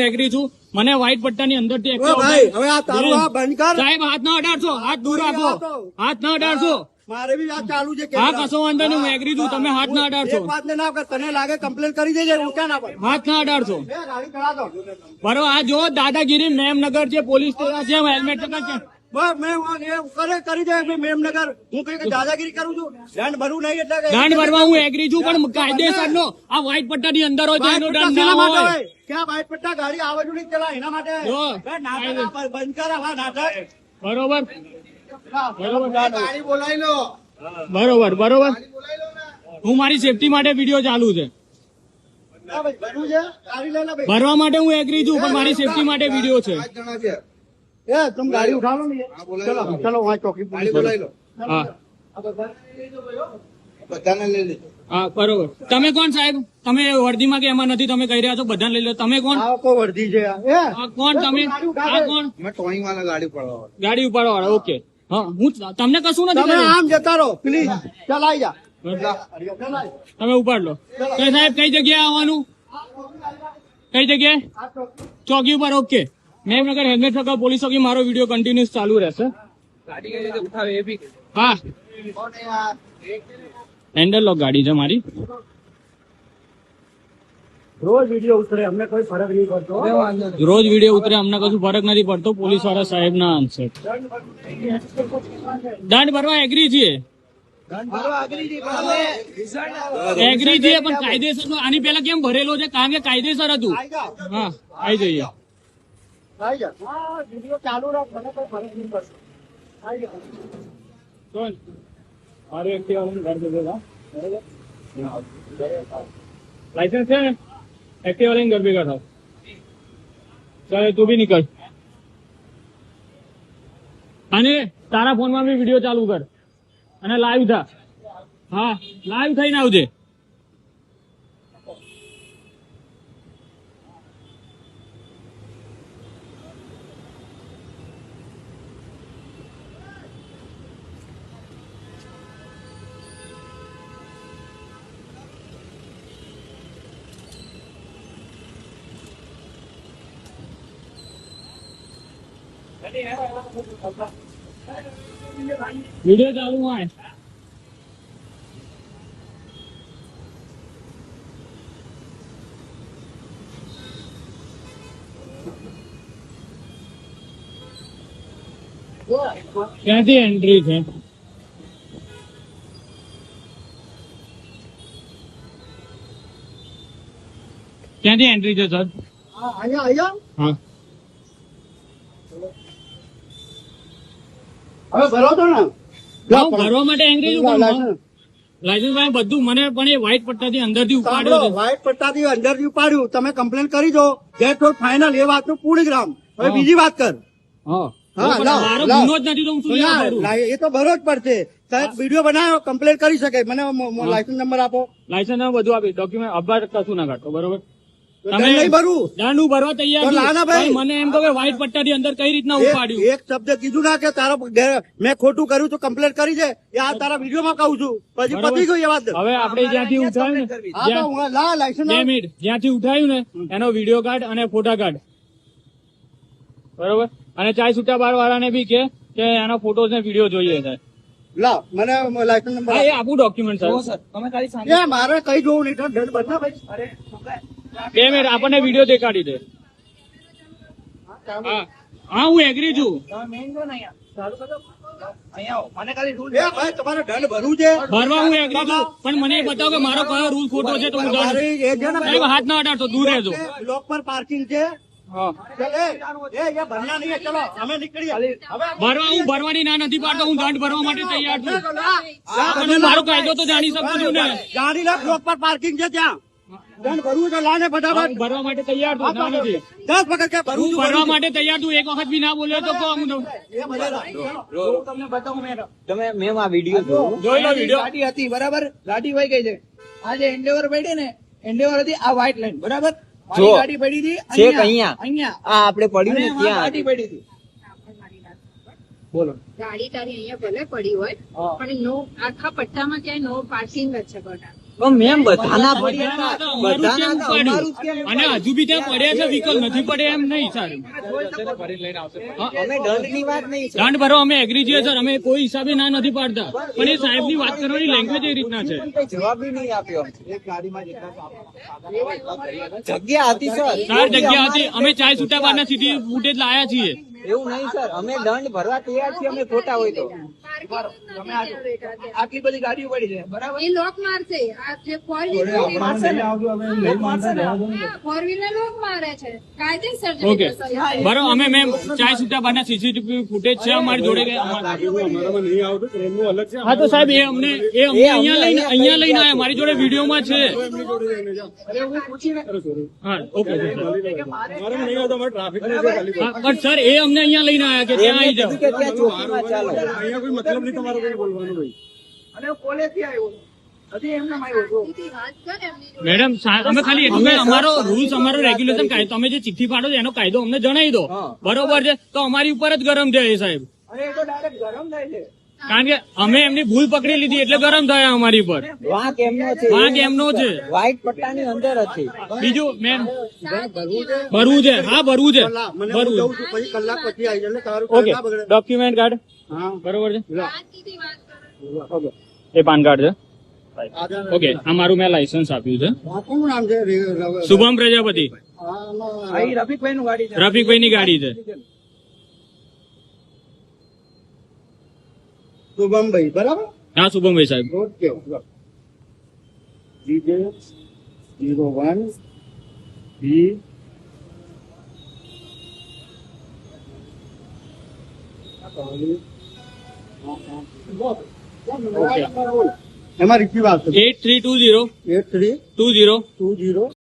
Agri છું. મને white પટ્ટાની અંદરથી ભાઈ હવે આ તારું આ બંધ કર સાહેબ, હાથ ના અડાડશો, હાથ દૂર રાખો, હાથ ના અડાડશો. મારે બી આ ચાલુ છે. હા, કશો વાંધો નહીં, હું એગ્રી છું. તમે હાથ ના અડાડશો. એક વાત ને ના કર, તને લાગે કમ્પ્લેન કરી દેજે, હું ક્યાં ના પડે. હાથ ના અડાડશો. ગાડી ચલા દો. બરોબર, આ જો દાદાગીરી મેમનગર છે, પોલીસ સ્ટેશન છે, હેલ્મેટ છે. બસ મેં કરી દે મેમનગર. હું કઈ દાદાગીરી કરું છું? દંડ ભરવું નહીં એટલે દંડ ભરવા હું એગ્રી છું, પણ કાયદેસર નો આ વ્હાઈટ પટ્ટાની અંદર હોય તો એનો દંડ ના હોય. ક્યાં વ્હાઈટ પટ્ટા ગાડી આવડું નહીં ચલા એના માટે નાટક બંધ કર. હા નાટક બરોબર ગાડી બોલાવી લો. બરોબર. હું મારી સેફટી માટે વિડીયો ચાલુ છે. ભરવા માટે હું એગ્રી છું, પણ મારી સેફટી માટે વિડીયો છે. તમે ગાડી ઉઠાવો ને. ચલો વहाँ ચોકી બોલાવી લો. હા બધાને લઈ લેજો. હા બરોબર. તમે કોણ સાહેબ? તમે વર્દીમાં કે એમાં નથી, તમે કહી રહ્યા છો બધાને લઈ લો. તમે કોણ? આ કોઈ વર્દી છે આ કોણ તમે? આ કોણ? મેં ટોઈંગ વાળા ગાડી પડવા ગાડી ઉપાડવા વાળા. ઓકે, હા, હું તમને કશું નથી તમે કર્યું. આમ જતા રહો પ્લીઝ. ચલાઈ જા. તમે ઉપાડ લો. તો સાહેબ કઈ જગ્યાએ આવવાનું? કઈ જગ્યાએ? ચોકી ઉપર. ઓકે, મેમનગર હેલ્મેટ સકા પોલીસ ચોકી. મારો વિડીયો કન્ટિન્યુઅસ ચાલુ રહેશે. હા, હેન્ડલ લોક ગાડી છે મારી. રોજ વિડીયો ઉતરે, અમને કોઈ ફરક નહીં પડતો. રોજ વિડીયો ઉતરે, અમને કશું ફરક નથી પડતો. પોલીસ વાળા સાહેબ ના આન્સર. દંડ ભરવા એગ્રી છીએ, એગ્રી છીએ, પણ કાયદેસર નો. આની પેલા કેમ ભરેલો છે? કારણ કે કાયદેસર હતું. હા, આવી જઈએ. આવી જા. હા, વિડીયો ચાલુ રાખ, મને કોઈ ફરક નહીં પડતો. આવી જા. કોણ? મારું એક્ટિવા ઘર ભેગા. લાયસન્સ છે ને? એક્ટિવા લઈને ઘર ભેગા થાવ. ચાલે, તું બી નીકળ. અને તારા ફોનમાં બી વિડીયો ચાલુ કર અને લાઈવ થા. હા, લાઈવ થઈને આવજે. વિડીયો ચાલુ હોય. ક્યાંથી એન્ટ્રી છે? ક્યાંથી એન્ટ્રી છે સર? અહીંયા હા, હવે ભરો તો ને. હું ભરવા માટે એન્ટ્રી છું. લાયસન્સ ભાઈ બધું મને, પણ એ વ્હાઈટ પટ્ટાથી અંદરથી ઉપાડ્યો છે. વ્હાઈટ પટ્ટાથી અંદરથી ઉપાડ્યું. તમે કમ્પ્લેન કરી દો. Get for final. એ વાતનું પૂર્ણ ગ્રામ. હવે બીજી વાત કર. હા, હા, પણ મારો ગુનો જ નથી તો હું શું લેવા ભરું? એ તો ભરો જ પડશે. સાહેબ વિડીયો બનાવ્યો, કમ્પ્લેન કરી શકે. મને લાયસન્સ નંબર આપો. લાયસન્સ બધું આપી, ડોક્યુમેન્ટ અબાર કશું ના કાઢતો. બરોબર, તમે નહીં ભરવું. દંડ હું ભરવા તૈયાર તો છું. લાના ભાઈ. પણ મને એમ કહો કે વ્હાઈટ પટ્ટાથી અંદર કઈ રીતના ઉપાડ્યું? એક શબ્દ કીધું ના કે તારો મેં ખોટું કર્યું તો કમ્પ્લેન કરી છે. એ આ તારા વિડીયોમાં કહું છું. પછી પતી ગયું એ વાત. હવે આપણે જ્યાંથી ઉઠાવ્યું ને, હા તો હું લા લાયસન્સ. 2 મિનિટ, જ્યાંથી ઉઠાવ્યું ને એનો વિડીયો કાઢ અને ફોટા કાઢ. બરોબર, અને ચાય છૂટા બાર વાળાને બી કે એના ફોટોસ ને વિડીયો જોઈએ છે. લા મને લાયસન્સ નંબર. હા, એ આપું ડોક્યુમેન્ટ સર. મારે કઈ જોવું નહીં. દંડ બદલા ભાઈ. 2 મિનિટ, આપણને વિડીયો દેખાડી દે. હા, હું એગ્રી છું. ભાઈ તમારે દંડ ભરવું છે. ભરવા હું એગ્રી છું, પણ મને એ બતાવો કે મારો કયો રૂલ ખોટો છે તો હું દંડ. સાહેબ, હાથ ના અડાડતો, દૂર રહેજો. બ્લોક પર પાર્કિંગ છે. હા, ભરવા નહીં. ચલો અમે નીકળીએ. ભરવા હું ભરવાની ના નથી પાડતો. હું દંડ ભરવા માટે તૈયાર છું. પણ હું મારો કાયદો તો જાણી શકું છું ને. ગાડી લા બ્લોક પર પાર્કિંગ છે ત્યાં. દંડ ભરવું છે. લાને ફટાફટ. હું ભરવા માટે તૈયાર છું. ના નથી. 10 વખત કે ભરવું હું ભરવા માટે તૈયાર છું. એક વખત બી ના બોલ્યો તો કહો હું તમને બતાવું. તમે મેમ આ વિડીયો જોયો? જોઈ લો વિડીયો. ગાડી હતી બરાબર, ગાડી વહી ગઈ છે. આ જે એન્ડેવર પડી ને, એન્ડેવર હતી આ વ્હાઈટ લાઈન બરાબર. મારી ગાડી પડી હતી છેક અહીંયા. આ આપણે પડ્યું ને અને આ ત્યાં ગાડી પડી હતી. બોલો. ગાડી તારી અહીંયા ભલે પડી હોય પણ નો આખા પટ્ટામાં ક્યાંય નો પાર્કિંગ જ છે બધા. મેમ બધાના બધાના અને હજુ બી ત્યાં પડ્યા છે વ્હીકલ નથી પડ્યા એમ નહીં સર અમે દંડની વાત નહીં છે. દંડ ભરો અમે એગ્રી છીએ સર અમે કોઈ હિસાબે ના નથી પાડતા પણ એ સાહેબની વાત કરવાની લેંગ્વેજ એ રીતના છે કઈ જવાબ બી નહીં આપ્યો. જગ્યા હતી સર. સર જગ્યા હતી અમે ચાય છૂટા બારના સીધી ફૂટેજ લાયા છીએ એવું નહીં સર, અમે દંડ ભરવા તૈયાર છીએ, અમે ખોટા હોય તો. આટલી બધી ગાડીઓ પડી છે બરાબર. એ લોક મારશે આ જે ફોર વ્હીલર ફોર વ્હીલર લોક મારે છે કાયદેસર છે. ઓકે બરો અમે મેમ ચાય છૂટા બારના સીસીટીવી ફૂટેજ છે અમારી જોડે કે હા તો સાહેબ એ અમને અહીંયા લઈને આયા મારી જોડે વિડીયોમાં છે હા ઓકે પણ સર એ અમને અહીંયા લઈને આયા કે ત્યાં આવી જાઓ કે ત્યાં ચોકીમાં ચાલો. અને કોલેજથી આવ્યો હજી એમના આવ્યો છો વાત કર એમની જોડે. મેડમ અમે ખાલી એટલું કે અમારો રૂલ્સ અમારો રેગ્યુલેશન કાયદો તમે જે ચિઠ્ઠી પાડો છો એનો કાયદો અમને જણાવી દો બરોબર છે તો અમારી ઉપર જ ગરમ છે એ સાહેબ અને એ તો ડાયરેક્ટ ગરમ થાય છે. કારણ કે અમે એમની ભૂલ પકડી લીધી એટલે ગરમ થયા અમારી પર વાંક એમનો છે. વાંક એમનો છે વ્હાઈટ પટ્ટાની અંદર હતી. બીજું મેમ ભરવું છે હા ભરવું છે મને હું ભરવું જઉં છું પછી કલાક પછી આવી જાય એટલે તારું ઓકે ના બગડે. ડોક્યુમેન્ટ કાર્ડ હા બરોબર છે વાત કીધી વાત કરો. એ પાન કાર્ડ છે આધાર ઓકે આ મારું મેં લાયસન્સ આપ્યું છે આ કોનું નામ છે શુભમ પ્રજાપતિ અહીં રફીકભાઈ નું ગાડી છે. રફીકભાઈની ગાડી છે શુભમભાઈ બરાબર હા શુભમભાઈ સાહેબ ઓકે DJ 01 B એમાં રીસીવ આવશે 8320 83 20 20